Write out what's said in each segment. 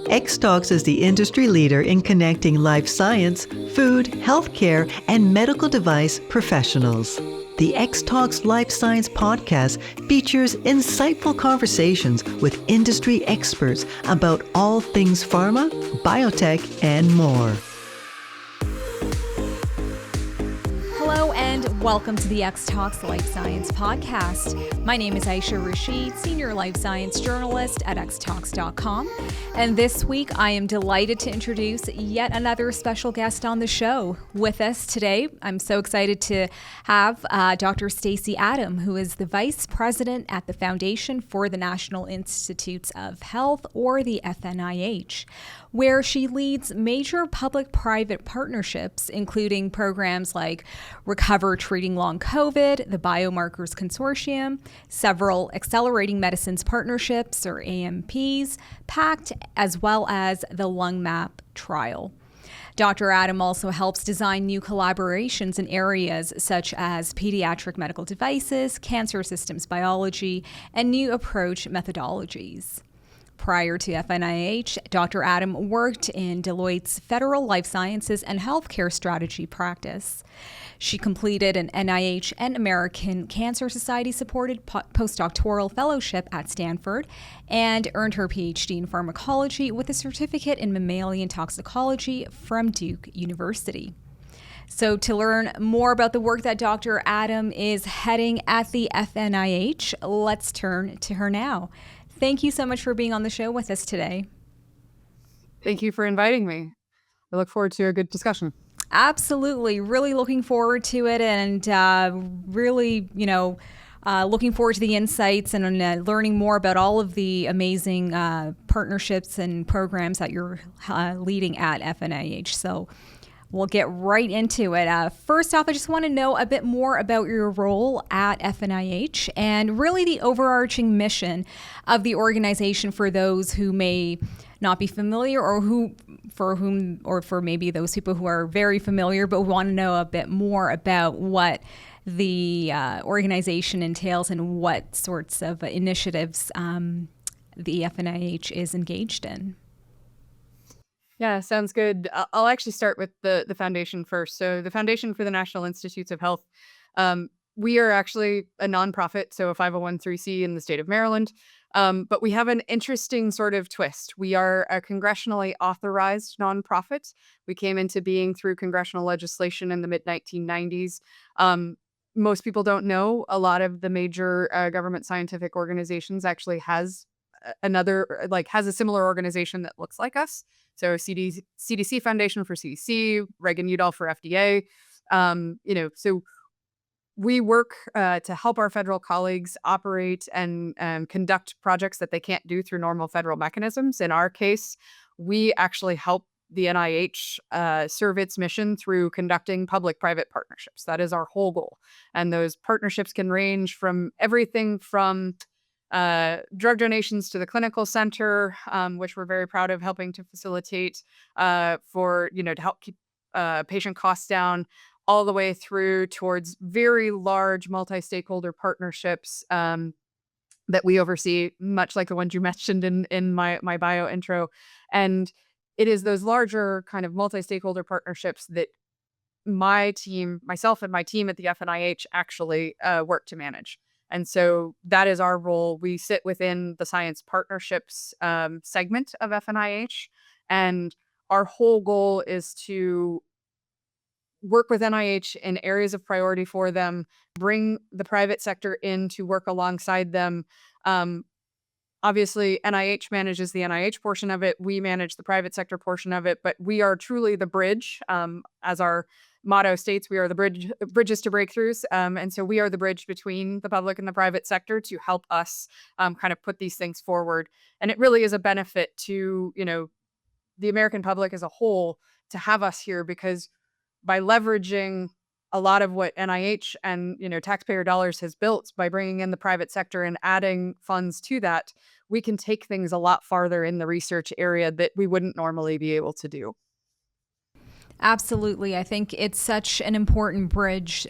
Xtalks is the industry leader in connecting life science, food, healthcare, and medical device professionals. The Xtalks Life Science Podcast features insightful conversations with industry experts about all things pharma, biotech, and more. Hello and welcome to the Xtalks Life Science Podcast. My name is Ayesha Rashid, Senior Life Science Journalist at Xtalks.com. And this week I am delighted to introduce yet another special guest on the show. With us today, I'm so excited to have Dr. Stacey Adam, who is the Vice President at the Foundation for the National Institutes of Health, or the FNIH, where she leads major public-private partnerships, including programs like Recover Treating Long COVID, the Biomarkers Consortium, several Accelerating Medicines Partnerships, or AMPs, PACT, as well as the Lung Map trial. Dr. Adam also helps design new collaborations in areas such as pediatric medical devices, cancer systems biology, and new approach methodologies. Prior to FNIH, Dr. Adam worked in Deloitte's Federal Life Sciences and Healthcare Strategy practice. She completed an NIH and American Cancer Society-supported postdoctoral fellowship at Stanford and earned her PhD in pharmacology with a certificate in mammalian toxicology from Duke University. So to learn more about the work that Dr. Adam is heading at the FNIH, let's turn to her now. Thank you so much for being on the show with us today. Thank you for inviting me. I look forward to a good discussion. Absolutely. Really looking forward to it, and looking forward to the insights and learning more about all of the amazing partnerships and programs that you're leading at FNIH. So we'll get right into it. First off, I just want to know a bit more about your role at FNIH and really the overarching mission of the organization for those who may not be familiar, or for maybe those people who are very familiar but want to know a bit more about what the organization entails and what sorts of initiatives the FNIH is engaged in. Yeah, sounds good. I'll actually start with the foundation first. So the Foundation for the National Institutes of Health, we are actually a nonprofit, so a 501(c)(3) in the state of Maryland. But we have an interesting sort of twist. We are a congressionally authorized nonprofit. We came into being through congressional legislation in the mid-1990s. Most people don't know a lot of the major government scientific organizations actually has a similar organization that looks like us. So CDC Foundation for CDC, Reagan-Udall for FDA. So we work to help our federal colleagues operate and conduct projects that they can't do through normal federal mechanisms. In our case, we actually help the NIH serve its mission through conducting public-private partnerships. That is our whole goal. And those partnerships can range from everything from drug donations to the clinical center, which we're very proud of helping to facilitate to help keep patient costs down, all the way through towards very large multi-stakeholder partnerships that we oversee, much like the ones you mentioned in my bio intro. And it is those larger kind of multi-stakeholder partnerships that myself and my team at the FNIH actually work to manage. And so that is our role. We sit within the science partnerships segment of FNIH, and our whole goal is to work with NIH in areas of priority for them, bring the private sector in to work alongside them. Obviously, NIH manages the NIH portion of it. We manage the private sector portion of it, but we are truly the bridge. As our motto states, we are the bridges to breakthroughs. And so we are the bridge between the public and the private sector to help us kind of put these things forward. And it really is a benefit to, the American public as a whole to have us here, because by leveraging a lot of what NIH and, taxpayer dollars has built by bringing in the private sector and adding funds to that, we can take things a lot farther in the research area that we wouldn't normally be able to do. Absolutely. I think it's such an important bridge.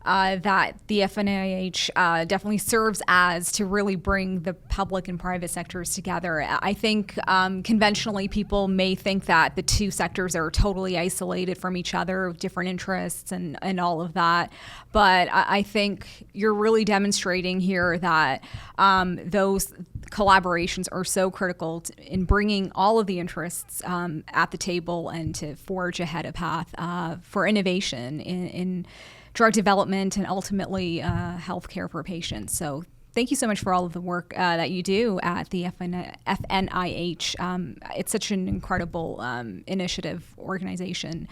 that the FNIH definitely serves as to really bring the public and private sectors together. I think conventionally people may think that the two sectors are totally isolated from each other, different interests and all of that. But I think you're really demonstrating here that those collaborations are so critical in bringing all of the interests at the table and to forge ahead a path for innovation in drug development and ultimately healthcare for patients. So thank you so much for all of the work that you do at the FNIH. It's such an incredible initiative organization.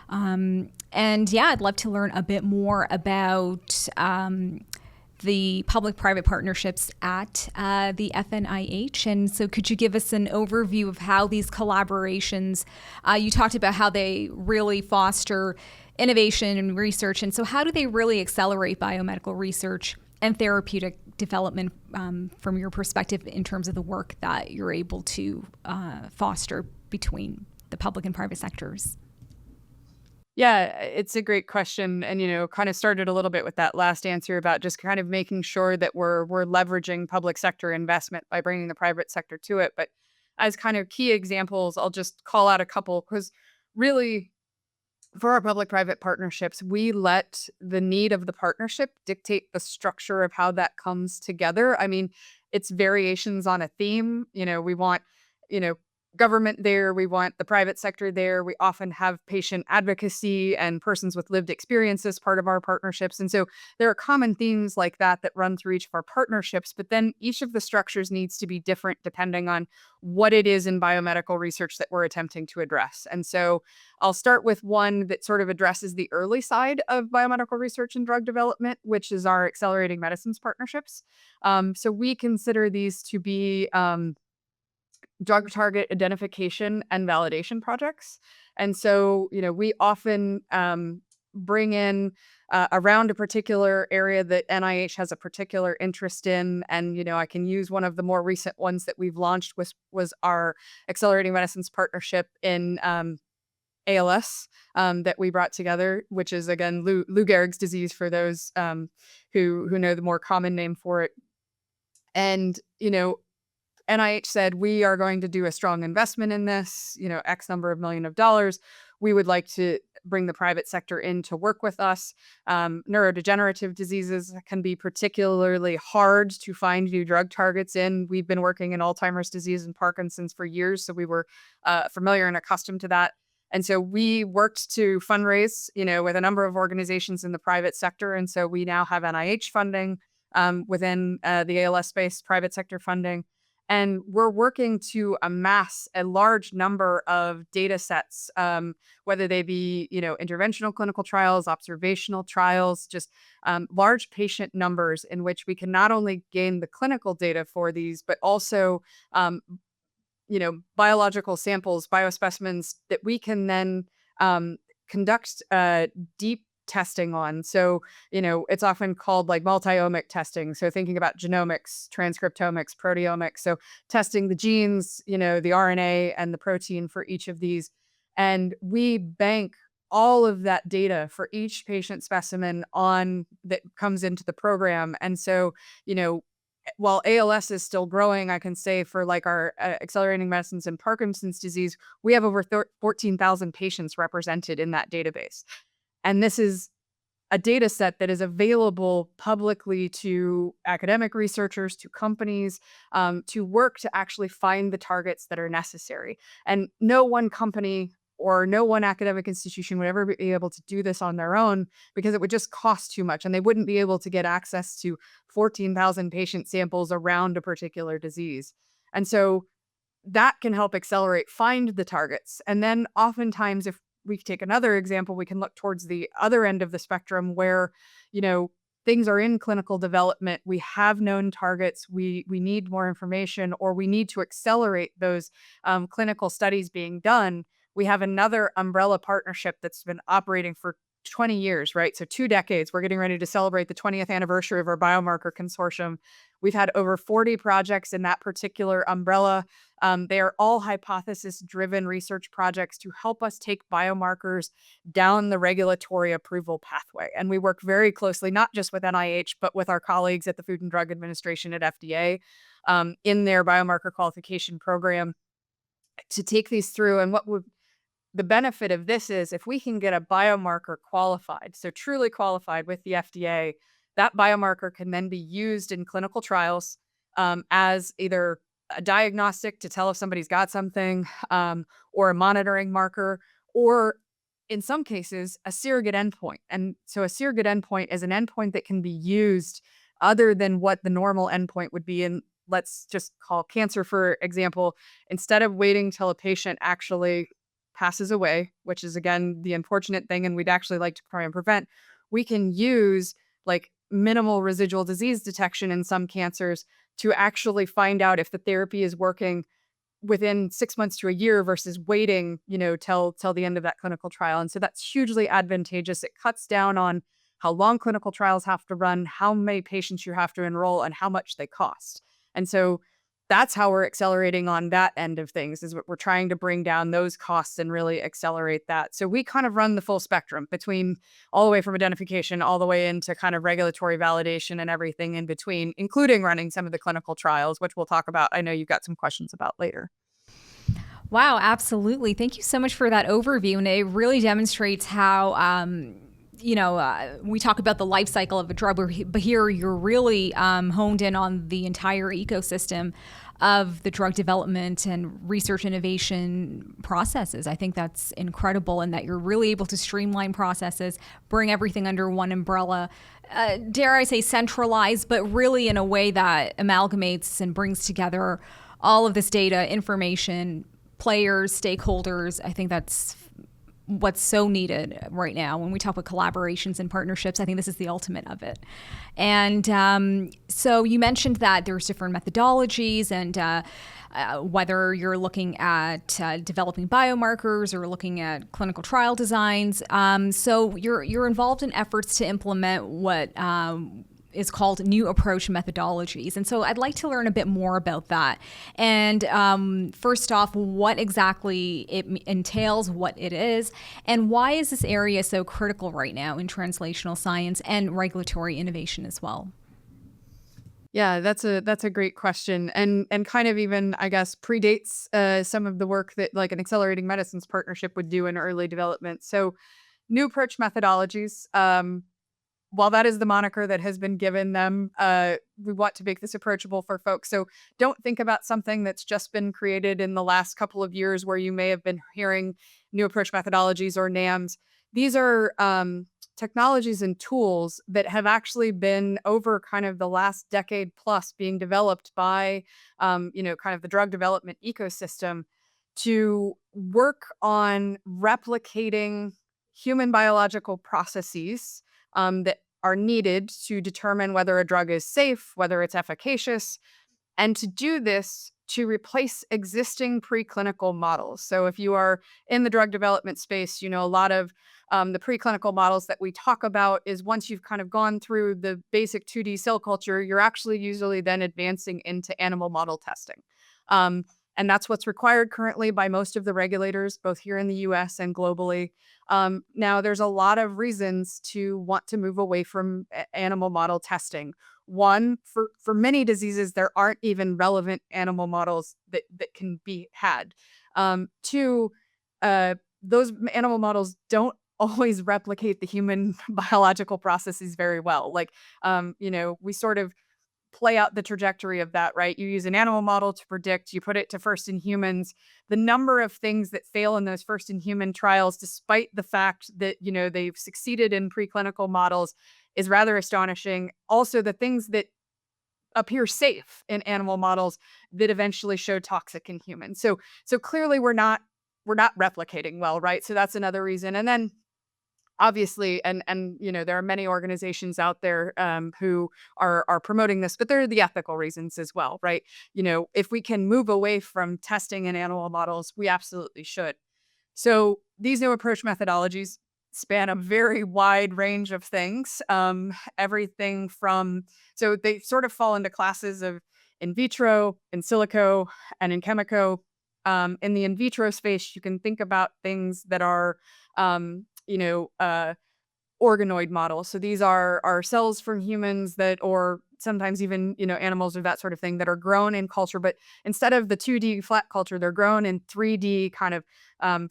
And yeah, I'd love to learn a bit more about the public-private partnerships at the FNIH. And so could you give us an overview of how these collaborations, you talked about how they really foster innovation and research. And so how do they really accelerate biomedical research and therapeutic development from your perspective in terms of the work that you're able to foster between the public and private sectors? Yeah, it's a great question. And, kind of started a little bit with that last answer about just kind of making sure that we're leveraging public sector investment by bringing the private sector to it. But as kind of key examples, I'll just call out a couple because really for our public-private partnerships, we let the need of the partnership dictate the structure of how that comes together. I mean, it's variations on a theme. We want, government there. We want the private sector there. We often have patient advocacy and persons with lived experience as part of our partnerships. And so there are common themes like that run through each of our partnerships, but then each of the structures needs to be different depending on what it is in biomedical research that we're attempting to address. And so I'll start with one that sort of addresses the early side of biomedical research and drug development, which is our accelerating medicines partnerships. So we consider these to be drug target identification and validation projects. And so, we often bring in around a particular area that NIH has a particular interest in. And, I can use one of the more recent ones that we've launched was our accelerating medicines partnership in ALS that we brought together, which is, again, Lou Gehrig's disease for those who know the more common name for it. And, NIH said, we are going to do a strong investment in this, X number of million of dollars. We would like to bring the private sector in to work with us. Neurodegenerative diseases can be particularly hard to find new drug targets in. We've been working in Alzheimer's disease and Parkinson's for years, so we were familiar and accustomed to that. And so we worked to fundraise, with a number of organizations in the private sector. And so we now have NIH funding within the ALS space, private sector funding. And we're working to amass a large number of data sets, whether they be, interventional clinical trials, observational trials, just large patient numbers in which we can not only gain the clinical data for these, but also, biological samples, biospecimens that we can then conduct deep testing on. So, it's often called like multi-omic testing. So thinking about genomics, transcriptomics, proteomics. So testing the genes, the RNA and the protein for each of these. And we bank all of that data for each patient specimen that comes into the program. And so, while ALS is still growing, I can say for like our accelerating medicines and Parkinson's disease, we have over 14,000 patients represented in that database. And this is a data set that is available publicly to academic researchers, to companies, to work to actually find the targets that are necessary. And no one company or no one academic institution would ever be able to do this on their own because it would just cost too much. And they wouldn't be able to get access to 14,000 patient samples around a particular disease. And so that can help find the targets. And then oftentimes, if we take another example, we can look towards the other end of the spectrum where, things are in clinical development. We have known targets. We need more information, or we need to accelerate those clinical studies being done. We have another umbrella partnership that's been operating for 20 years, right? So 2 decades. We're getting ready to celebrate the 20th anniversary of our Biomarker Consortium. We've had over 40 projects in that particular umbrella. They are all hypothesis-driven research projects to help us take biomarkers down the regulatory approval pathway. And we work very closely, not just with NIH, but with our colleagues at the Food and Drug Administration at FDA in their biomarker qualification program to take these through. And the benefit of this is if we can get a biomarker qualified, so truly qualified with the FDA, that biomarker can then be used in clinical trials as either a diagnostic to tell if somebody's got something or a monitoring marker, or in some cases, a surrogate endpoint. And so a surrogate endpoint is an endpoint that can be used other than what the normal endpoint would be in, let's just call cancer, for example. Instead of waiting till a patient actually passes away, which is, again, the unfortunate thing, and we'd actually like to try and prevent, we can use like minimal residual disease detection in some cancers to actually find out if the therapy is working within 6 months to a year versus waiting, till the end of that clinical trial. And so that's hugely advantageous. It cuts down on how long clinical trials have to run, how many patients you have to enroll, and how much they cost. And so that's how we're accelerating on that end of things, is what we're trying to bring down those costs and really accelerate that. So we kind of run the full spectrum between all the way from identification all the way into kind of regulatory validation and everything in between, including running some of the clinical trials, which we'll talk about. I know you've got some questions about later. Wow, absolutely. Thank you so much for that overview. And it really demonstrates how, we talk about the life cycle of a drug, but here you're really honed in on the entire ecosystem of the drug development and research innovation processes. I think that's incredible, and that you're really able to streamline processes, bring everything under one umbrella, dare I say centralize, but really in a way that amalgamates and brings together all of this data, information, players, stakeholders. I think that's what's so needed right now when we talk about collaborations and partnerships. I think this is the ultimate of it. And so you mentioned that there's different methodologies, and whether you're looking at developing biomarkers or looking at clinical trial designs. So you're involved in efforts to implement what is called new approach methodologies. And so I'd like to learn a bit more about that. And first off, what exactly it entails, what it is, and why is this area so critical right now in translational science and regulatory innovation as well? Yeah, that's a great question, and kind of even, I guess, predates some of the work that like an Accelerating Medicines partnership would do in early development. So new approach methodologies, while that is the moniker that has been given them, we want to make this approachable for folks. So don't think about something that's just been created in the last couple of years where you may have been hearing new approach methodologies or NAMs. These are technologies and tools that have actually been over kind of the last decade plus being developed by, kind of the drug development ecosystem to work on replicating human biological processes that are needed to determine whether a drug is safe, whether it's efficacious, and to do this to replace existing preclinical models. So if you are in the drug development space, a lot of the preclinical models that we talk about is once you've kind of gone through the basic 2D cell culture, you're actually usually then advancing into animal model testing. And that's what's required currently by most of the regulators, both here in the US and globally. Now, there's a lot of reasons to want to move away from animal model testing. One, for many diseases, there aren't even relevant animal models that can be had. Two, those animal models don't always replicate the human biological processes very well. Like, we sort of play out the trajectory of that, right? You use an animal model to predict, you put it to first in humans. The number of things that fail in those first in human trials, despite the fact that, they've succeeded in preclinical models, is rather astonishing. Also, the things that appear safe in animal models that eventually show toxic in humans. So clearly we're not replicating well, right? So that's another reason. And then obviously, and there are many organizations out there who are promoting this, but there are the ethical reasons as well, right? If we can move away from testing in animal models, we absolutely should. So these new approach methodologies, span a very wide range of things. Everything from, so they sort of fall into classes of in vitro, in silico, and in chemico. In the in vitro space, you can think about things that are, organoid models. So these are cells from humans that, or sometimes even, animals or that sort of thing, that are grown in culture, but instead of the 2D flat culture, they're grown in 3D kind of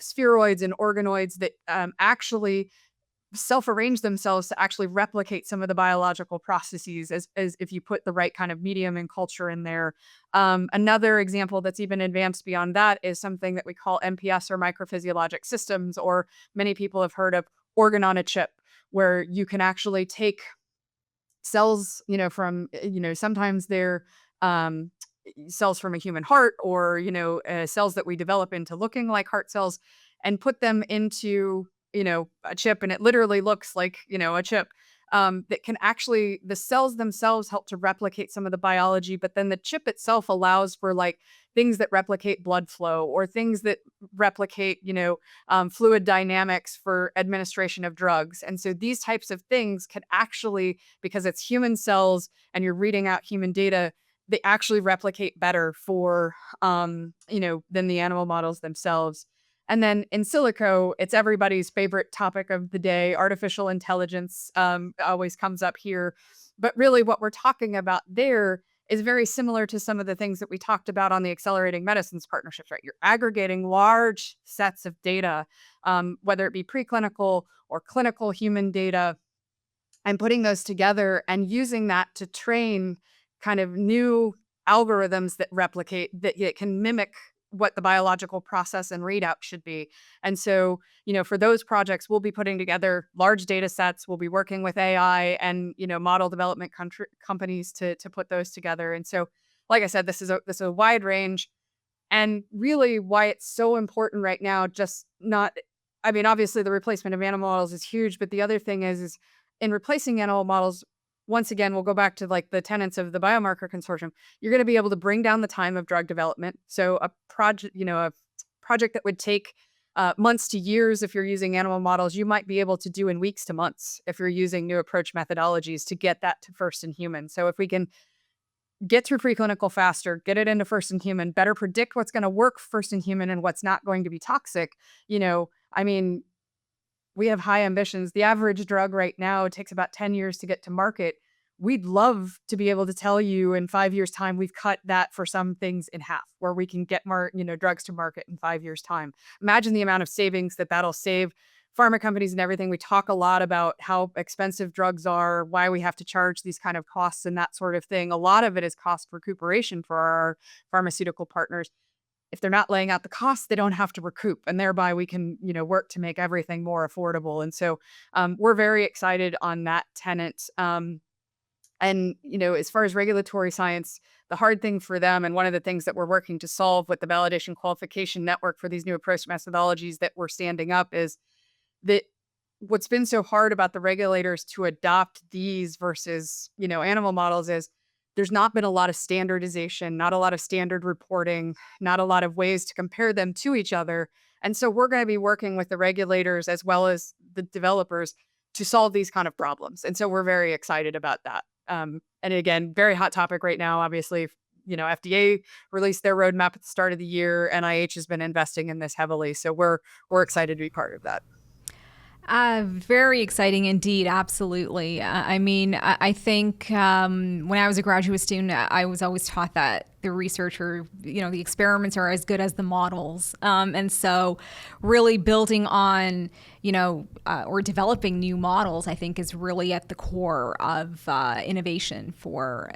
spheroids and organoids that actually self-arrange themselves to actually replicate some of the biological processes as if you put the right kind of medium and culture in there. Another example that's even advanced beyond that is something that we call MPS, or microphysiologic systems, or many people have heard of organ on a chip, where you can actually take cells, from, sometimes they're cells from a human heart, or, cells that we develop into looking like heart cells, and put them into, a chip, and it literally looks like, a chip. That can actually, the cells themselves help to replicate some of the biology, but then the chip itself allows for like things that replicate blood flow, or things that replicate, fluid dynamics for administration of drugs. And so these types of things can actually, because it's human cells and you're reading out human data, they actually replicate better for, than the animal models themselves. And then in silico, it's everybody's favorite topic of the day. Artificial intelligence always comes up here. But really what we're talking about there is very similar to some of the things that we talked about on the Accelerating Medicines partnerships, right? You're aggregating large sets of data, whether it be preclinical or clinical human data, and putting those together and using that to train kind of new algorithms that replicate, that it can mimic what the biological process and readout should be. And so, for those projects, we'll be putting together large data sets. We'll be working with AI and, model development companies to put those together. And so, like I said, this is a wide range, and really why it's so important right now, obviously the replacement of animal models is huge, but the other thing is in replacing animal models, once again, we'll go back to like the tenets of the Biomarker Consortium. You're going to be able to bring down the time of drug development. So a project that would take months to years if you're using animal models, you might be able to do in weeks to months if you're using new approach methodologies to get that to first in human. So if we can get through preclinical faster, get it into first in human, better predict what's going to work first in human and what's not going to be toxic, we have high ambitions. The average drug right now takes about 10 years to get to market. We'd love to be able to tell you in 5 years' time, we've cut that for some things in half, where we can get drugs to market in 5 years' time. Imagine the amount of savings that'll save pharma companies and everything. We talk a lot about how expensive drugs are, why we have to charge these kind of costs and that sort of thing. A lot of it is cost recuperation for our pharmaceutical partners. If they're not laying out the costs, they don't have to recoup, and thereby we can, work to make everything more affordable. And so we're very excited on that tenet. And, as far as regulatory science, the hard thing for them, and one of the things that we're working to solve with the validation qualification network for these new approach methodologies that we're standing up, is that what's been so hard about the regulators to adopt these versus, animal models is there's not been a lot of standardization, not a lot of standard reporting, not a lot of ways to compare them to each other. And so we're going to be working with the regulators as well as the developers to solve these kind of problems. And so we're very excited about that. And again, very hot topic right now. Obviously, FDA released their roadmap at the start of the year. NIH has been investing in this heavily. So we're excited to be part of that. Very exciting indeed. Absolutely. I think when I was a graduate student, I was always taught that the researcher, the experiments are as good as the models. And so really building on, or developing new models, I think is really at the core of innovation for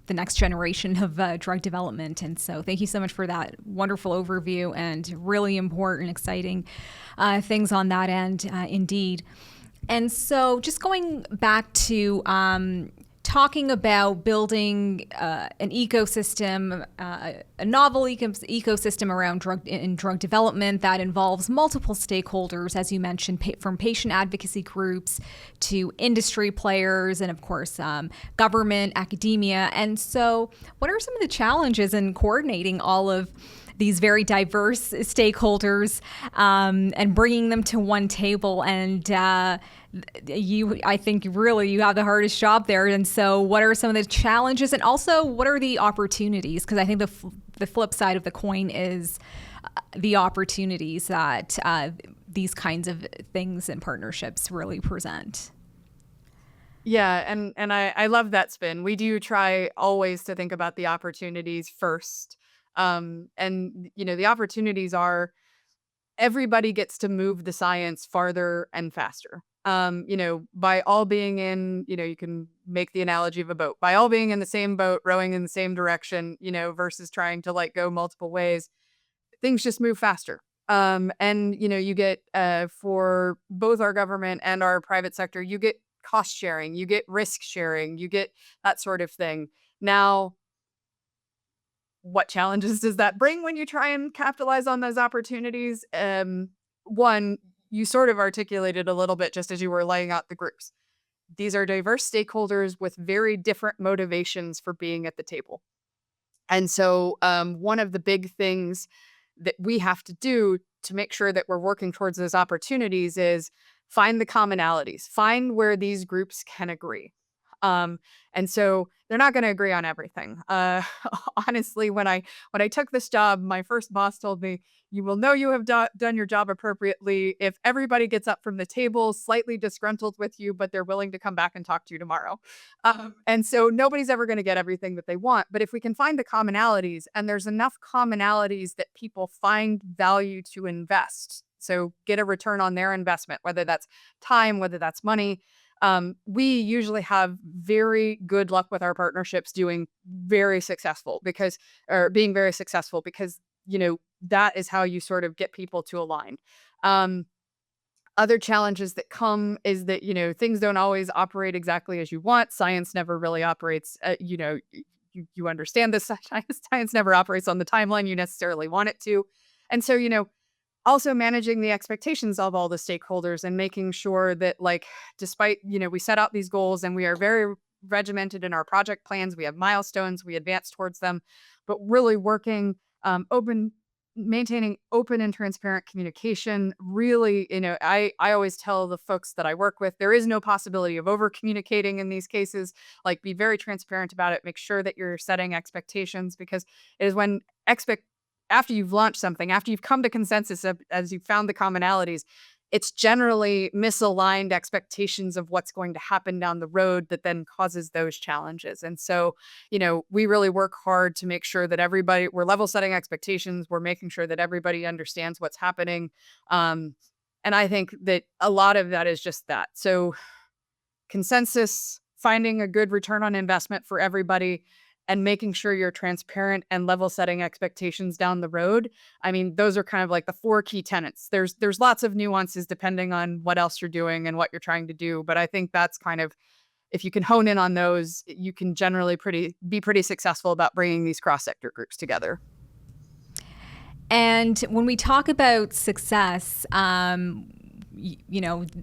the next generation of drug development. And so thank you so much for that wonderful overview and really important, exciting things on that end, indeed. And so just going back to talking about building an ecosystem, a novel ecosystem around drug development that involves multiple stakeholders, as you mentioned, from patient advocacy groups to industry players and, of course, government, academia. And so what are some of the challenges in coordinating all of these very diverse stakeholders and bringing them to one table. And I think really you have the hardest job there. And so what are some of the challenges, and also what are the opportunities? Because I think the flip side of the coin is the opportunities that these kinds of things and partnerships really present. Yeah, and I love that spin. We do try always to think about the opportunities first. And the opportunities are everybody gets to move the science farther and faster. By all being in, you can make the analogy of a boat. By all being in the same boat, rowing in the same direction, versus trying to go multiple ways, things just move faster. And you get for both our government and our private sector, you get cost sharing, you get risk sharing, you get that sort of thing. Now, what challenges does that bring when you try and capitalize on those opportunities? One, you sort of articulated a little bit just as you were laying out the groups. These are diverse stakeholders with very different motivations for being at the table. And so one of the big things that we have to do to make sure that we're working towards those opportunities is find the commonalities, find where these groups can agree. And so they're not going to agree on everything. Honestly, when I took this job, my first boss told me, "You will know you have done your job appropriately if everybody gets up from the table slightly disgruntled with you, but they're willing to come back and talk to you tomorrow." And so nobody's ever going to get everything that they want. But if we can find the commonalities, and there's enough commonalities that people find value to invest, so get a return on their investment, whether that's time, whether that's money. We usually have very good luck with our partnerships being very successful because that is how you sort of get people to align. Other challenges that come is that, things don't always operate exactly as you want. Science never really operates, you understand this. Science never operates on the timeline you necessarily want it to. And so, also managing the expectations of all the stakeholders and making sure that, despite, we set out these goals and we are very regimented in our project plans, we have milestones, we advance towards them, but really working maintaining open and transparent communication. Really, I always tell the folks that I work with, there is no possibility of over communicating in these cases. Be very transparent about it. Make sure that you're setting expectations, because it is when after you've launched something, after you've come to consensus as you've found the commonalities, it's generally misaligned expectations of what's going to happen down the road that then causes those challenges. And so, we really work hard to make sure that we're level setting expectations. We're making sure that everybody understands what's happening. And I think that a lot of that is just that. So consensus, finding a good return on investment for everybody, and making sure you're transparent and level setting expectations down the road. I mean, those are kind of the 4 key tenets. There's lots of nuances depending on what else you're doing and what you're trying to do. But I think that's kind of, if you can hone in on those, you can generally be pretty successful about bringing these cross-sector groups together. And when we talk about success, the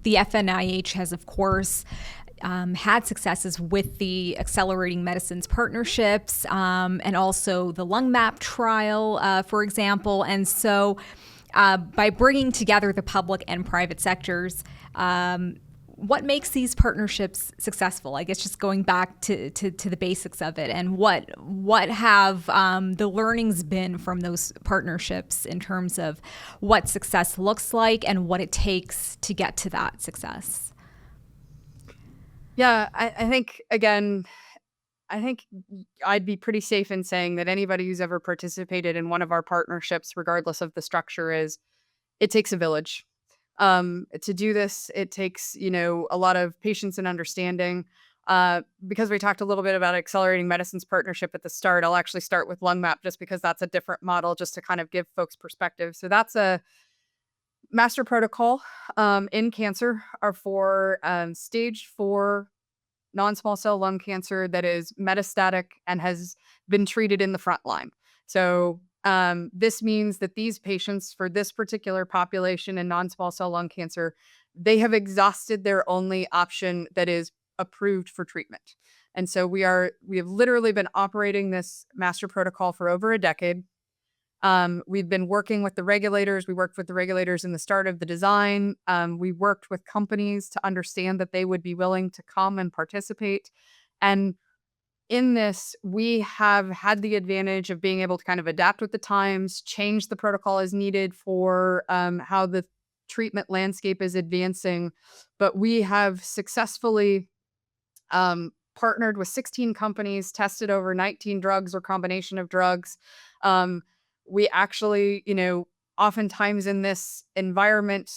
FNIH has, of course, had successes with the Accelerating Medicines partnerships and also the Lung Map trial, for example. And so by bringing together the public and private sectors, what makes these partnerships successful? I guess just going back to the basics of it, and what have the learnings been from those partnerships in terms of what success looks like and what it takes to get to that success? Yeah, I think, again, I'd be pretty safe in saying that anybody who's ever participated in one of our partnerships, regardless of the structure, it takes a village. To do this, it takes, a lot of patience and understanding. Because we talked a little bit about Accelerating Medicines partnership at the start, I'll actually start with Lung Map just because that's a different model, just to kind of give folks perspective. So that's a master protocol in cancer are for stage 4 non-small cell lung cancer that is metastatic and has been treated in the front line. So this means that these patients, for this particular population in non-small cell lung cancer, they have exhausted their only option that is approved for treatment. And so we have literally been operating this master protocol for over a decade. We've been working with the regulators. We worked with the regulators in the start of the design. We worked with companies to understand that they would be willing to come and participate. And in this, we have had the advantage of being able to kind of adapt with the times, change the protocol as needed for how the treatment landscape is advancing. But we have successfully partnered with 16 companies, tested over 19 drugs or combination of drugs. We actually, oftentimes in this environment,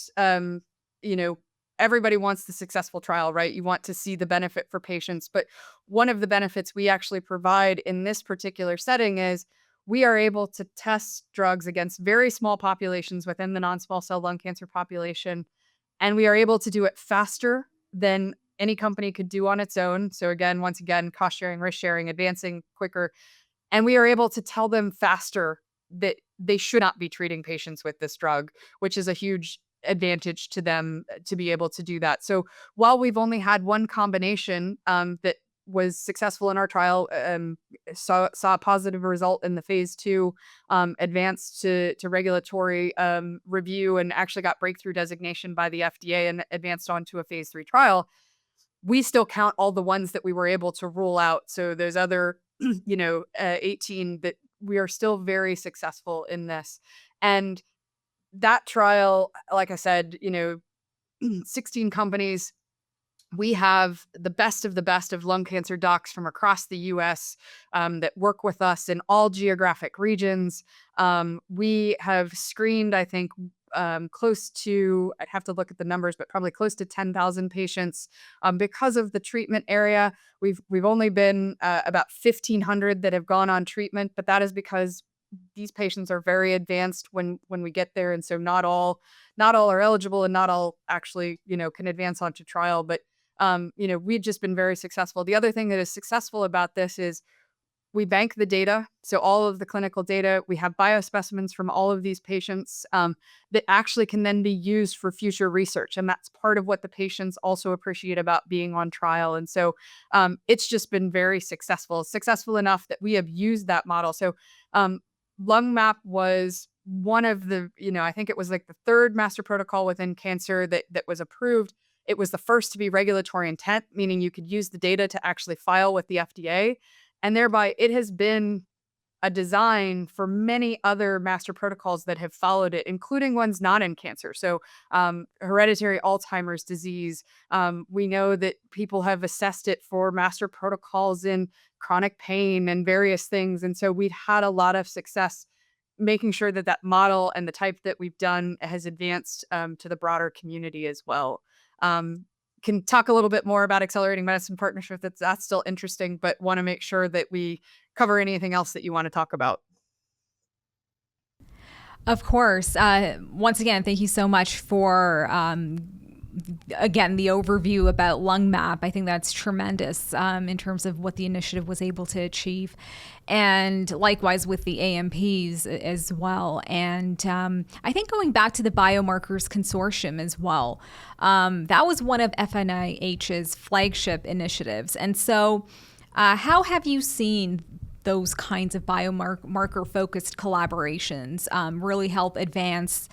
everybody wants the successful trial, right? You want to see the benefit for patients. But one of the benefits we actually provide in this particular setting is we are able to test drugs against very small populations within the non-small cell lung cancer population. And we are able to do it faster than any company could do on its own. So again, once again, cost sharing, risk sharing, advancing quicker. And we are able to tell them faster that they should not be treating patients with this drug, which is a huge advantage to them to be able to do that. So while we've only had one combination that was successful in our trial, saw a positive result in the phase 2, advanced to regulatory review and actually got breakthrough designation by the FDA and advanced on to a phase 3 trial, we still count all the ones that we were able to rule out. So those other 18 that we are still very successful in this. And that trial, like I said, 16 companies. We have the best of lung cancer docs from across the US that work with us in all geographic regions. We have screened, I think, close to, I'd have to look at the numbers, but probably close to 10,000 patients. Because of the treatment area, we've only been about 1,500 that have gone on treatment, but that is because these patients are very advanced when we get there. And so not all are eligible and not all actually, can advance onto trial. But, we've just been very successful. The other thing that is successful about this is we bank the data. So all of the clinical data, we have biospecimens from all of these patients that actually can then be used for future research. And that's part of what the patients also appreciate about being on trial. And so it's just been very successful enough that we have used that model. So LungMap was one of the, I think it was like the third master protocol within cancer that was approved. It was the first to be regulatory intent, meaning you could use the data to actually file with the FDA. And thereby it has been a design for many other master protocols that have followed it, including ones not in cancer. So hereditary Alzheimer's disease. We know that people have assessed it for master protocols in chronic pain and various things. And so we've had a lot of success making sure that model and the type that we've done has advanced to the broader community as well. Can talk a little bit more about accelerating medicine partnership. That's still interesting, but want to make sure that we cover anything else that you want to talk about. Of course. Once again, thank you so much for again, the overview about LungMap. I think that's tremendous in terms of what the initiative was able to achieve. And likewise with the AMPs as well. And I think going back to the Biomarkers Consortium as well, that was one of FNIH's flagship initiatives. And so how have you seen those kinds of biomarker-focused collaborations really help advance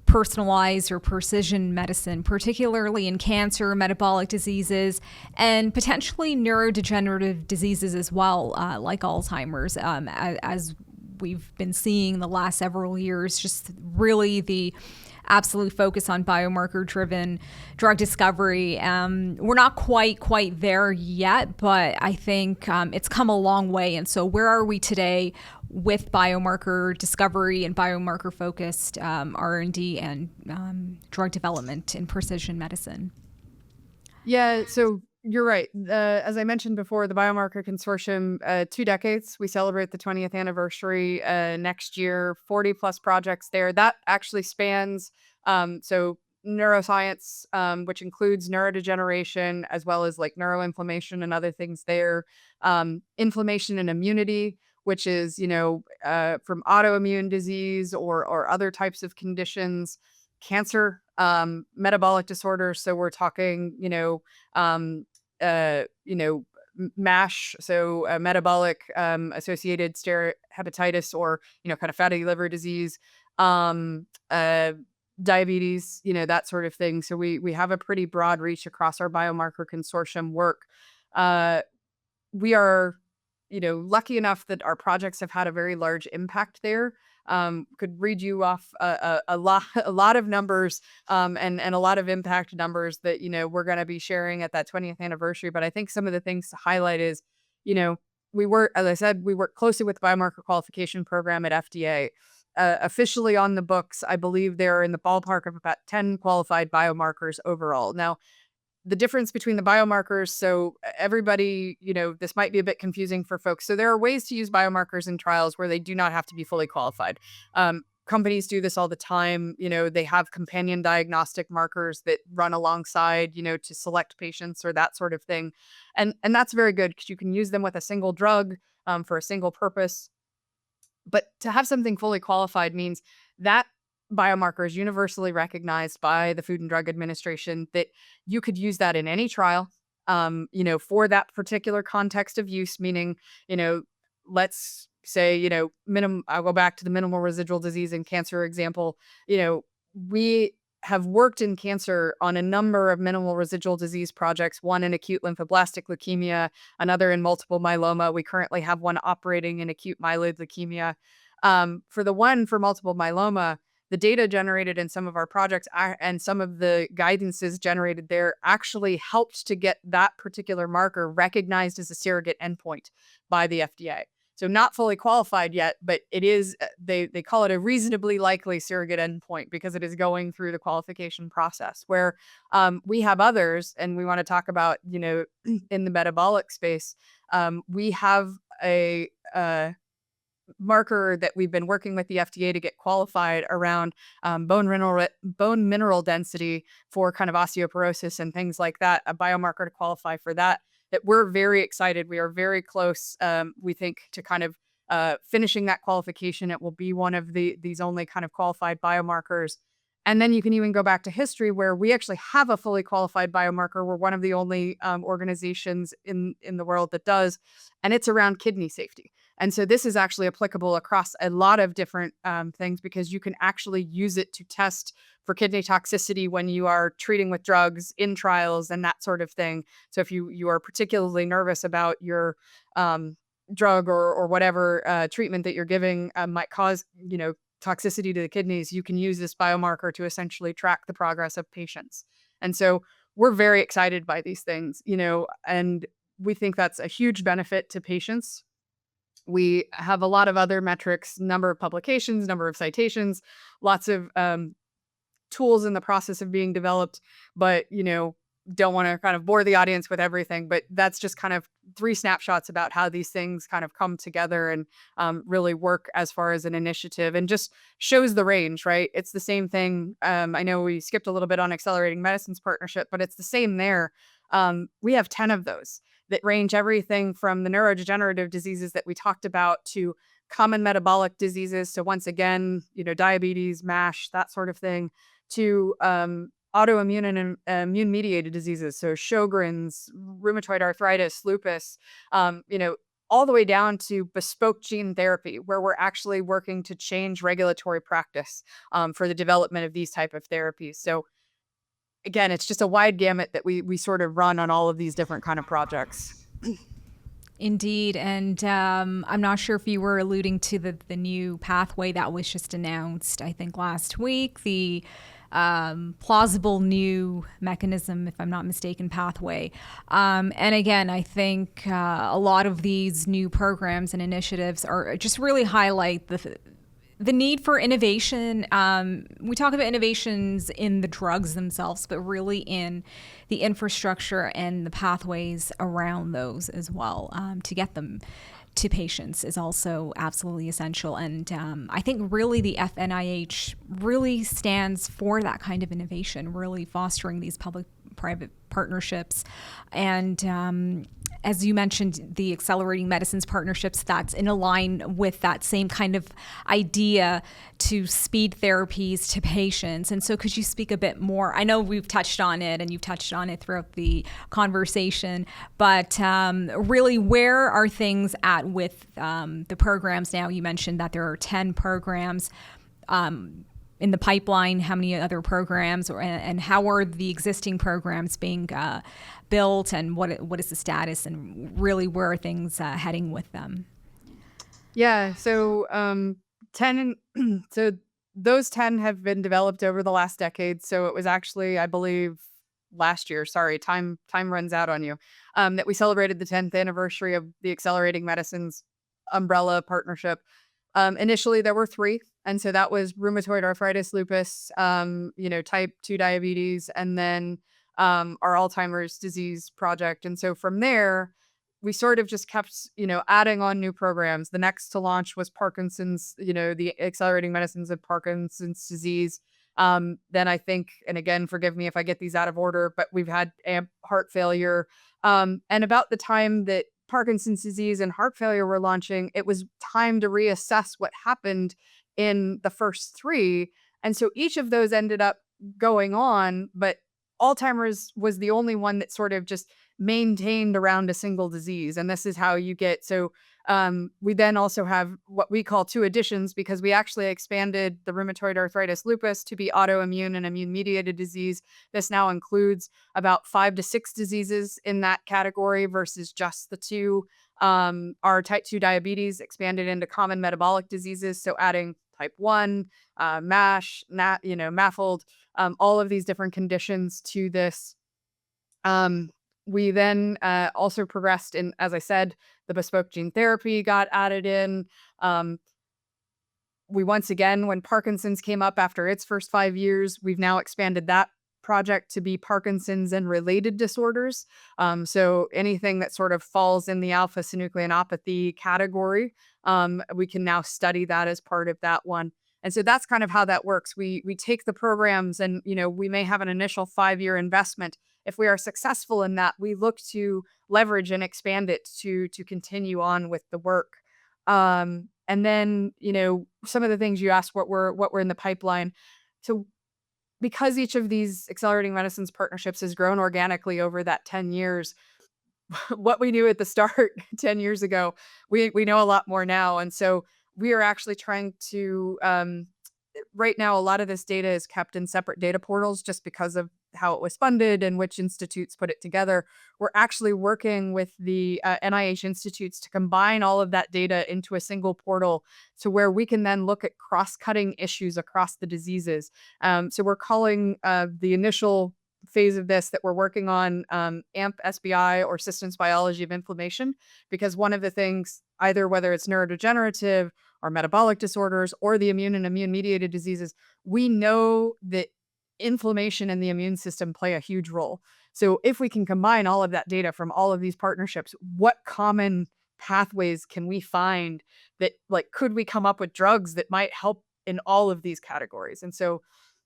personalized or precision medicine, particularly in cancer, metabolic diseases, and potentially neurodegenerative diseases as well, like Alzheimer's, as we've been seeing the last several years, just really the absolute focus on biomarker-driven drug discovery. We're not quite there yet, but I think it's come a long way. And so where are we today with biomarker discovery and biomarker-focused R&D and drug development in precision medicine? Yeah, so you're right. As I mentioned before, the Biomarker Consortium, 2 decades. We celebrate the 20th anniversary next year, 40 plus projects there. That actually spans so neuroscience, which includes neurodegeneration, as well as like neuroinflammation and other things there. Inflammation and immunity, which is, from autoimmune disease or other types of conditions, cancer, metabolic disorders. So we're talking, MASH, so metabolic associated steatohepatitis, or kind of fatty liver disease, diabetes, that sort of thing. So we have a pretty broad reach across our biomarker consortium work. We are lucky enough that our projects have had a very large impact there. Could read you off a lot of numbers and a lot of impact numbers that we're going to be sharing at that 20th anniversary. But I think some of the things to highlight is as I said, we work closely with the biomarker qualification program at FDA. Officially on the books, I believe they're in the ballpark of about 10 qualified biomarkers overall. Now, the difference between the biomarkers, so everybody, this might be a bit confusing for folks. So there are ways to use biomarkers in trials where they do not have to be fully qualified. Companies do this all the time. They have companion diagnostic markers that run alongside, to select patients or that sort of thing. And that's very good because you can use them with a single drug for a single purpose. But to have something fully qualified means that biomarker is universally recognized by the Food and Drug Administration, that you could use that in any trial, for that particular context of use, meaning, let's say, I'll go back to the minimal residual disease and cancer example. We have worked in cancer on a number of minimal residual disease projects, one in acute lymphoblastic leukemia, another in multiple myeloma. We currently have one operating in acute myeloid leukemia. For the one for multiple myeloma, the data generated in some of our projects and some of the guidances generated there actually helped to get that particular marker recognized as a surrogate endpoint by the FDA. So not fully qualified yet, but it is, they call it a reasonably likely surrogate endpoint because it is going through the qualification process, where we have others, and we want to talk about, in the metabolic space, we have a marker that we've been working with the FDA to get qualified around bone mineral density for kind of osteoporosis and things like that, a biomarker to qualify for that we're very excited. We are very close, we think, to kind of finishing that qualification. It will be one of these only kind of qualified biomarkers. And then you can even go back to history where we actually have a fully qualified biomarker. We're one of the only organizations in the world that does, and it's around kidney safety. And so this is actually applicable across a lot of different things, because you can actually use it to test for kidney toxicity when you are treating with drugs in trials and that sort of thing. So if you are particularly nervous about your drug or whatever treatment that you're giving might cause, toxicity to the kidneys, you can use this biomarker to essentially track the progress of patients. And so we're very excited by these things, and we think that's a huge benefit to patients. We have a lot of other metrics, number of publications, number of citations, lots of tools in the process of being developed, but, don't want to kind of bore the audience with everything, but that's just kind of 3 snapshots about how these things kind of come together and really work as far as an initiative, and just shows the range, right? It's the same thing. I know we skipped a little bit on Accelerating Medicines Partnership, but it's the same there. We have 10 of those that range everything from the neurodegenerative diseases that we talked about to common metabolic diseases. So once again, diabetes, MASH, that sort of thing, to autoimmune and immune-mediated diseases, so Sjogren's, rheumatoid arthritis, lupus, all the way down to bespoke gene therapy, where we're actually working to change regulatory practice for the development of these type of therapies. So again, it's just a wide gamut that we sort of run on all of these different kind of projects. Indeed. And I'm not sure if you were alluding to the new pathway that was just announced, I think last week, the plausible new mechanism, if I'm not mistaken, pathway. And again, I think a lot of these new programs and initiatives are just really highlight the need for innovation. We talk about innovations in the drugs themselves, but really in the infrastructure and the pathways around those as well, to get them to patients is also absolutely essential. And I think really the FNIH really stands for that kind of innovation, really fostering these public-private partnerships and as you mentioned, the Accelerating Medicines partnerships, that's in line with that same kind of idea to speed therapies to patients. And so could you speak a bit more? I know we've touched on it and you've touched on it throughout the conversation, but really, where are things at with the programs now? You mentioned that there are 10 programs in the pipeline. How many other programs, and how are the existing programs being built, and what is the status, and really where are things heading with them? Yeah, so 10, so those 10 have been developed over the last decade. So it was actually, I believe, last year, sorry, time runs out on you, that we celebrated the 10th anniversary of the Accelerating Medicines umbrella partnership. Initially, there were 3. And so that was rheumatoid arthritis, lupus, type 2 diabetes, and then our Alzheimer's disease project. And so from there, we sort of just kept, adding on new programs. The next to launch was Parkinson's, the Accelerating Medicines of Parkinson's disease. Then I think, and again, forgive me if I get these out of order, but we've had heart failure. And about the time that Parkinson's disease and heart failure were launching, it was time to reassess what happened in the first 3. And so each of those ended up going on, but Alzheimer's was the only one that sort of just maintained around a single disease. And this is how you get, so we then also have what we call 2 additions, because we actually expanded the rheumatoid arthritis lupus to be autoimmune and immune-mediated disease. This now includes about 5 to 6 diseases in that category versus just the 2. Our type 2 diabetes expanded into common metabolic diseases, so adding type 1, MASH, MAFLD, all of these different conditions to this. We then also progressed in, as I said, the bespoke gene therapy got added in. We once again, when Parkinson's came up after its first 5 years, we've now expanded that project to be Parkinson's and related disorders. So anything that sort of falls in the alpha-synucleinopathy category, we can now study that as part of that one. And so that's kind of how that works. We take the programs and, we may have an initial 5-year investment. If we are successful in that, we look to leverage and expand it to continue on with the work. And then, some of the things you asked, what were in the pipeline. So because each of these Accelerating Medicines partnerships has grown organically over that 10 years, what we knew at the start 10 years ago, we know a lot more now. And so we are actually trying to, right now, a lot of this data is kept in separate data portals just because of how it was funded and which institutes put it together. We're actually working with the NIH institutes to combine all of that data into a single portal to where we can then look at cross-cutting issues across the diseases. So we're calling the initial phase of this that we're working on AMP SBI, or systems biology of inflammation, because one of the things, either whether it's neurodegenerative or metabolic disorders or the immune and immune-mediated diseases, we know that inflammation and the immune system play a huge role. So if we can combine all of that data from all of these partnerships, what common pathways can we find that, could we come up with drugs that might help in all of these categories? And so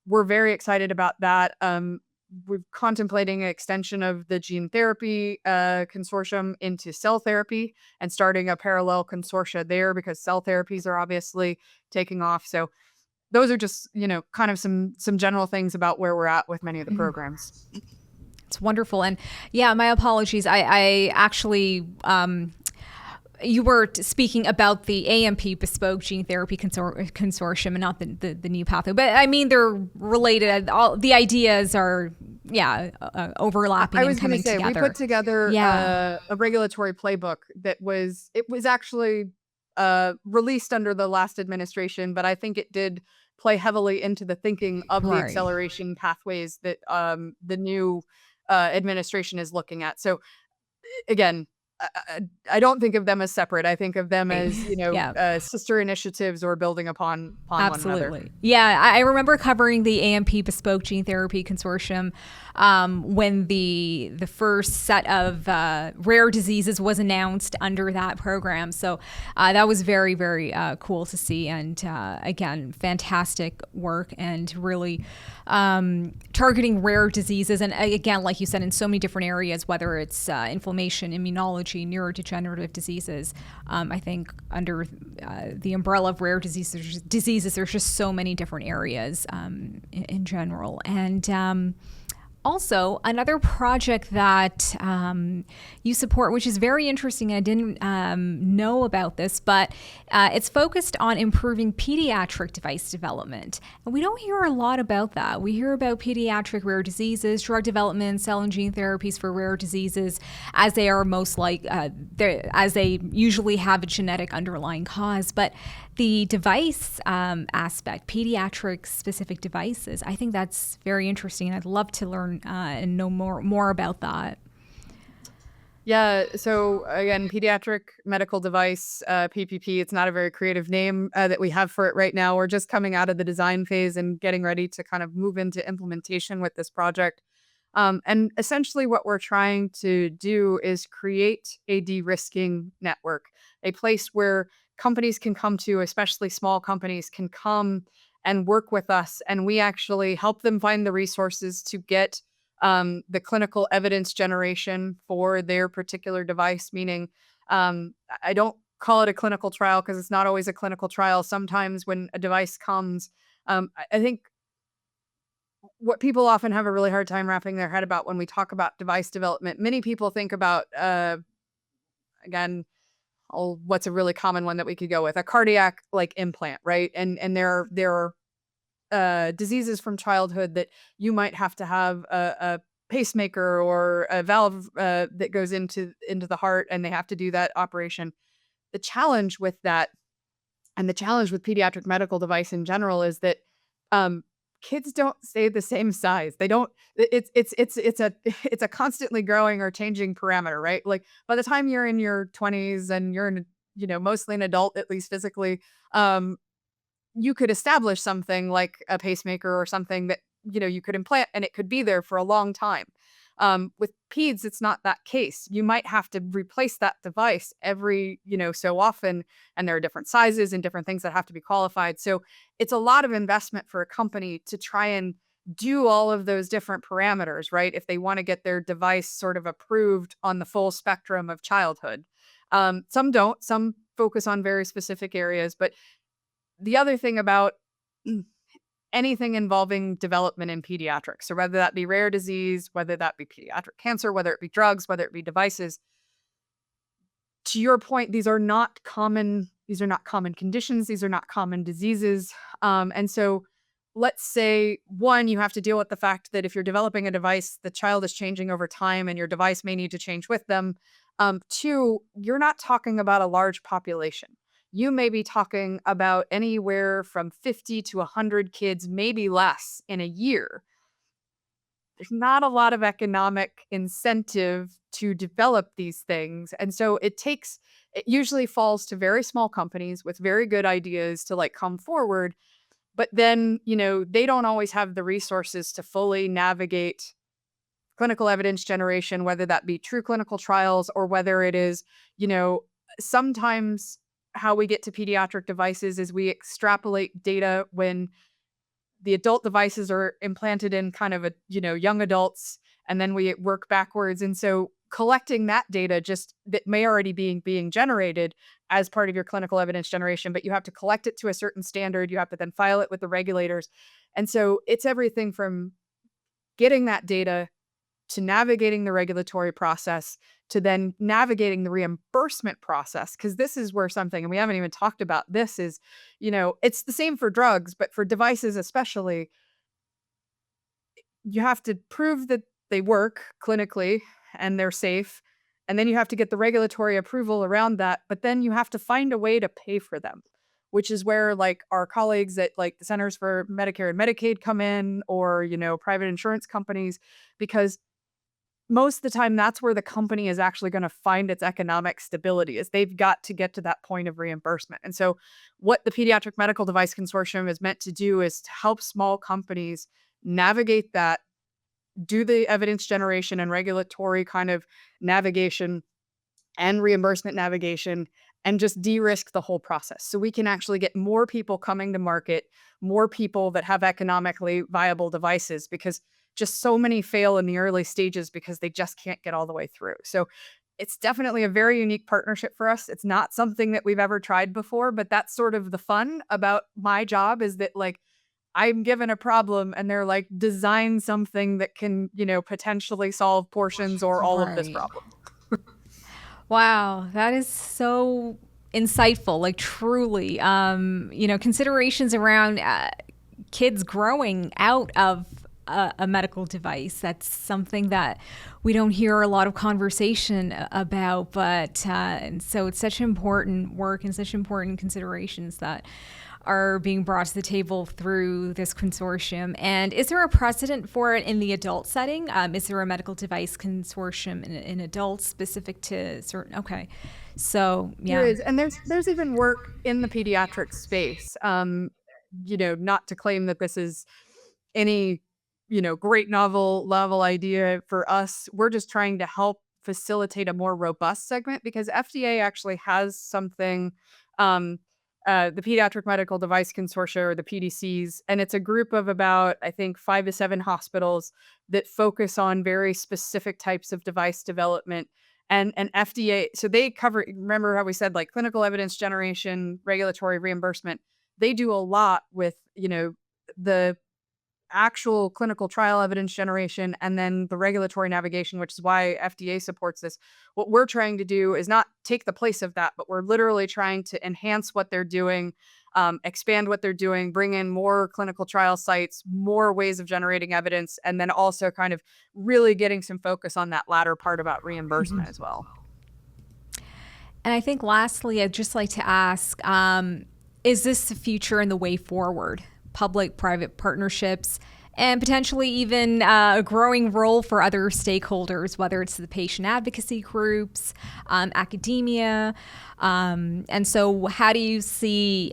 we're very excited about that. We're contemplating an extension of the gene therapy consortium into cell therapy and starting a parallel consortia there, because cell therapies are obviously taking off. So those are just, kind of some general things about where we're at with many of the programs. It's wonderful. And yeah, my apologies. I actually, you were speaking about the AMP Bespoke Gene Therapy Consortium and not the new pathway. But I mean, they're related. All the ideas are, overlapping and coming together. We put together a regulatory playbook that was actually released under the last administration, but I think it did play heavily into the thinking of the acceleration pathways that the new administration is looking at. So again, I don't think of them as separate. I think of them as, sister initiatives or building upon one another. Yeah, I remember covering the AMP Bespoke Gene Therapy Consortium when the first set of rare diseases was announced under that program. So that was very, very cool to see. And again, fantastic work and really targeting rare diseases. And again, like you said, in so many different areas, whether it's inflammation, immunology, neurodegenerative diseases. I think under the umbrella of rare diseases, there's just so many different areas in general. And also, another project that you support, which is very interesting, and I didn't know about this, but it's focused on improving pediatric device development. And we don't hear a lot about that. We hear about pediatric rare diseases, drug development, cell and gene therapies for rare diseases, as they are most as they usually have a genetic underlying cause. But the device aspect, pediatric specific devices, I think that's very interesting. And I'd love to learn and know more about that. Yeah. So again, pediatric medical device, PPP, it's not a very creative name that we have for it right now. We're just coming out of the design phase and getting ready to kind of move into implementation with this project. And essentially what we're trying to do is create a de-risking network, a place where companies can come to, especially small companies can come and work with us. And we actually help them find the resources to get the clinical evidence generation for their particular device, meaning I don't call it a clinical trial because it's not always a clinical trial. Sometimes when a device comes, I think what people often have a really hard time wrapping their head about when we talk about device development, many people think about, again, what's a really common one that we could go with? A cardiac like implant, right? And there are diseases from childhood that you might have to have a pacemaker or a valve that goes into the heart, and they have to do that operation. The challenge with that, and the challenge with pediatric medical device in general, is that kids don't stay the same size. They don't. It's a constantly growing or changing parameter, right? Like by the time you're in your 20s and you're mostly an adult, at least physically, you could establish something like a pacemaker or something that you could implant, and it could be there for a long time. With peds, it's not that case. You might have to replace that device every, so often, and there are different sizes and different things that have to be qualified. So it's a lot of investment for a company to try and do all of those different parameters, right? If they want to get their device sort of approved on the full spectrum of childhood. Some don't, some focus on very specific areas. But the other thing about anything involving development in pediatrics, so whether that be rare disease, whether that be pediatric cancer, whether it be drugs, whether it be devices, to your point, these are not common conditions. These are not common diseases. And so let's say, one, you have to deal with the fact that if you're developing a device, the child is changing over time and your device may need to change with them. Two, you're not talking about a large population. You may be talking about anywhere from 50 to 100 kids, maybe less, in a year. There's not a lot of economic incentive to develop these things. And so it usually falls to very small companies with very good ideas to come forward. But then, they don't always have the resources to fully navigate clinical evidence generation, whether that be true clinical trials or whether it is, sometimes how we get to pediatric devices is we extrapolate data when the adult devices are implanted in kind of young adults, and then we work backwards. And so collecting that data that may already being generated as part of your clinical evidence generation, but you have to collect it to a certain standard. You have to then file it with the regulators. And so it's everything from getting that data to navigating the regulatory process, to then navigating the reimbursement process. Because this is where something, and we haven't even talked about this, is, it's the same for drugs, but for devices especially, you have to prove that they work clinically and they're safe. And then you have to get the regulatory approval around that. But then you have to find a way to pay for them, which is where our colleagues at the Centers for Medicare and Medicaid come in, or, private insurance companies, because most of the time, that's where the company is actually going to find its economic stability, is they've got to get to that point of reimbursement. And so what the Pediatric Medical Device Consortium is meant to do is to help small companies navigate that do the evidence generation and regulatory kind of navigation and reimbursement navigation and just de-risk the whole process. So we can actually get more people coming to market, more people that have economically viable devices, because just so many fail in the early stages because they just can't get all the way through. So it's definitely a very unique partnership for us. It's not something that we've ever tried before, but that's sort of the fun about my job, is that like I'm given a problem and they're like, design something that can, potentially solve portions or all of this Right. problem. Wow, that is so insightful, like truly. Considerations around kids growing out of a medical device. That's something that we don't hear a lot of conversation about, but and so it's such important work and such important considerations that are being brought to the table through this consortium. And is there a precedent for it in the adult setting? Is there a medical device consortium in adults specific to certain? Okay, so yeah, There is, and there's even work in the pediatric space. Not to claim that this is any, great novel idea for us. We're just trying to help facilitate a more robust segment, because FDA actually has something, the Pediatric Medical Device Consortia, or the PDCs, and it's a group of about, I think, 5 to 7 hospitals that focus on very specific types of device development. And FDA, so they cover, remember how we said like clinical evidence generation, regulatory reimbursement. They do a lot with, the actual clinical trial evidence generation and then the regulatory navigation, which is why FDA supports this. What we're trying to do is not take the place of that, but we're literally trying to enhance what they're doing, expand what they're doing, bring in more clinical trial sites, more ways of generating evidence, and then also kind of really getting some focus on that latter part about reimbursement as well. And I think lastly, I'd just like to ask, is this the future and the way forward? Public-private partnerships, and potentially even a growing role for other stakeholders, whether it's the patient advocacy groups, academia. And so how do you see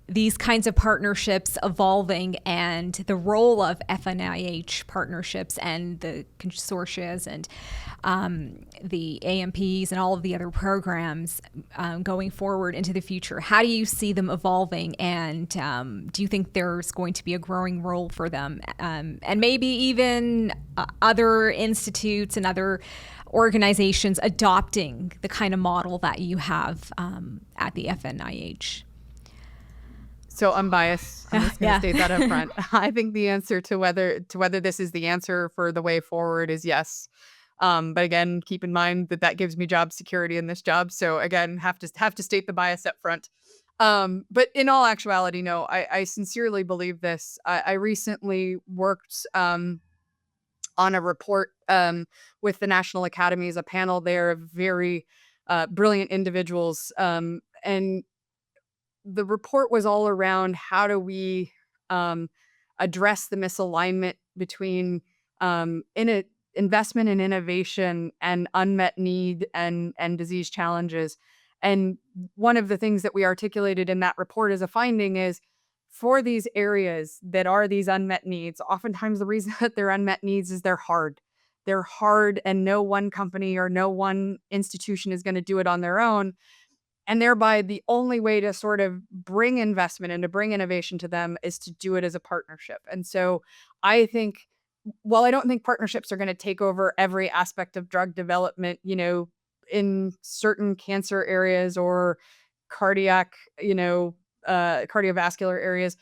these kinds of partnerships evolving, and the role of FNIH partnerships and the consortia and the AMPs and all of the other programs going forward into the future? How do you see them evolving, and do you think there's going to be a growing role for them, and maybe even other institutes and other organizations adopting the kind of model that you have at the FNIH? So I'm biased. I'm just going to state that up front. I think the answer to whether this is the answer for the way forward is yes. But again, keep in mind that gives me job security in this job. So again, have to state the bias up front. But in all actuality, no, I sincerely believe this. I recently worked on a report with the National Academies, a panel there of very brilliant individuals, and the report was all around how do we address the misalignment between investment in innovation and unmet need and disease challenges. And one of the things that we articulated in that report as a finding is, for these areas that are these unmet needs, oftentimes the reason that they're unmet needs is they're hard. They're hard, and no one company or no one institution is going to do it on their own. And thereby, the only way to sort of bring investment and to bring innovation to them is to do it as a partnership. And so I think, while I don't think partnerships are going to take over every aspect of drug development, in certain cancer areas or cardiac, cardiovascular areas,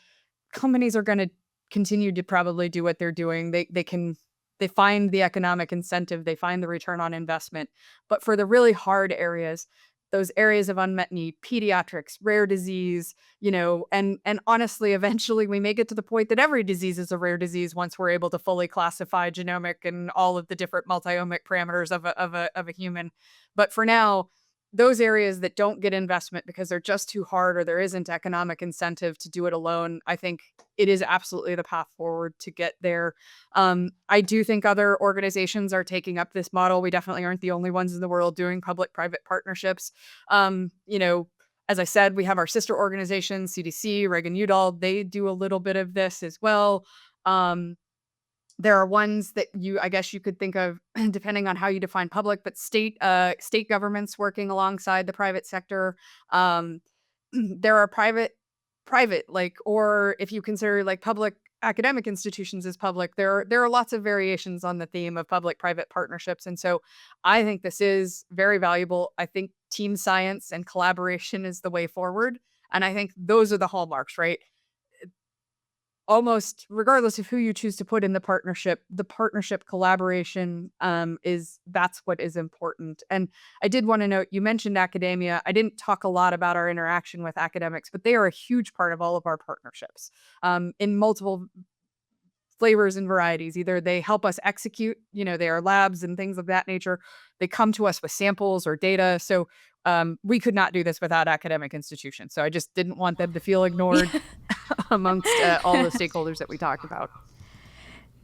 companies are going to continue to probably do what they're doing. They find the economic incentive, they find the return on investment. But for the really hard areas, those areas of unmet need, pediatrics, rare disease, and honestly, eventually we may get to the point that every disease is a rare disease once we're able to fully classify genomic and all of the different multi-omic parameters of a human. But for now, those areas that don't get investment because they're just too hard or there isn't economic incentive to do it alone, I think it is absolutely the path forward to get there. I do think other organizations are taking up this model. We definitely aren't the only ones in the world doing public-private partnerships. As I said, we have our sister organizations, CDC, Reagan-Udall. They do a little bit of this as well. There are ones that I guess you could think of, depending on how you define public, but state governments working alongside the private sector. There are private, like, or if you consider like public academic institutions as public, there are lots of variations on the theme of public-private partnerships. And so I think this is very valuable. I think team science and collaboration is the way forward. And I think those are the hallmarks, right? Almost regardless of who you choose to put in the partnership collaboration that's what is important. And I did want to note, you mentioned academia. I didn't talk a lot about our interaction with academics, but they are a huge part of all of our partnerships in multiple flavors and varieties. Either they help us execute, they are labs and things of that nature. They come to us with samples or data. So we could not do this without academic institutions. So I just didn't want them to feel ignored amongst all the stakeholders that we talked about.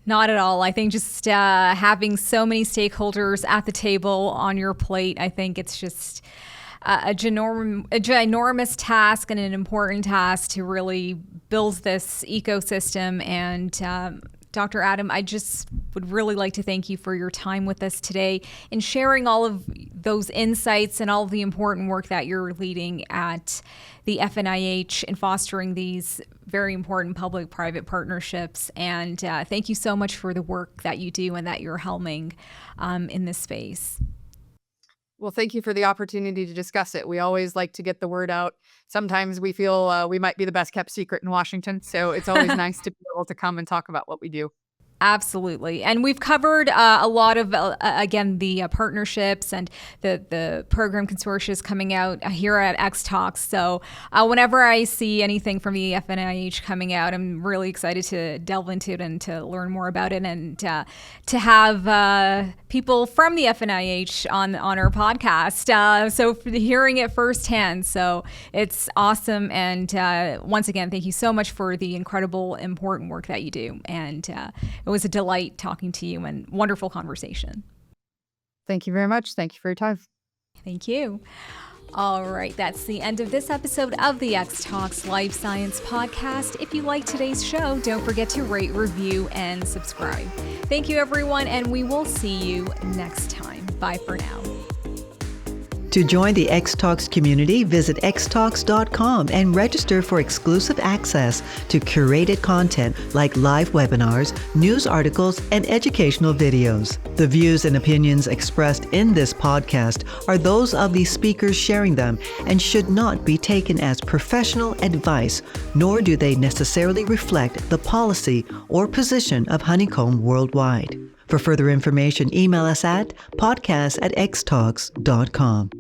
Not at all. I think just having so many stakeholders at the table on your plate, I think it's just a ginormous task and an important task to really build this ecosystem. And Dr. Adam, I just would really like to thank you for your time with us today and sharing all of those insights and all of the important work that you're leading at the FNIH and fostering these very important public-private partnerships. And thank you so much for the work that you do and that you're helming in this space. Well, thank you for the opportunity to discuss it. We always like to get the word out. Sometimes we feel we might be the best kept secret in Washington. So it's always nice to be able to come and talk about what we do. Absolutely. And we've covered a lot of, again, the partnerships and the program consortia coming out here at Xtalks. So whenever I see anything from the FNIH coming out, I'm really excited to delve into it and to learn more about it and to have people from the FNIH on our podcast. So for hearing it firsthand. So it's awesome. And once again, thank you so much for the incredible, important work that you do. And it was a delight talking to you and wonderful conversation. Thank you very much. Thank you for your time. Thank you. All right, that's the end of this episode of the Xtalks Life Science Podcast. If you liked today's show, don't forget to rate, review, and subscribe. Thank you, everyone, and we will see you next time. Bye for now. To join the Xtalks community, visit xtalks.com and register for exclusive access to curated content like live webinars, news articles, and educational videos. The views and opinions expressed in this podcast are those of the speakers sharing them and should not be taken as professional advice, nor do they necessarily reflect the policy or position of Honeycomb Worldwide. For further information, email us at podcast@xtalks.com.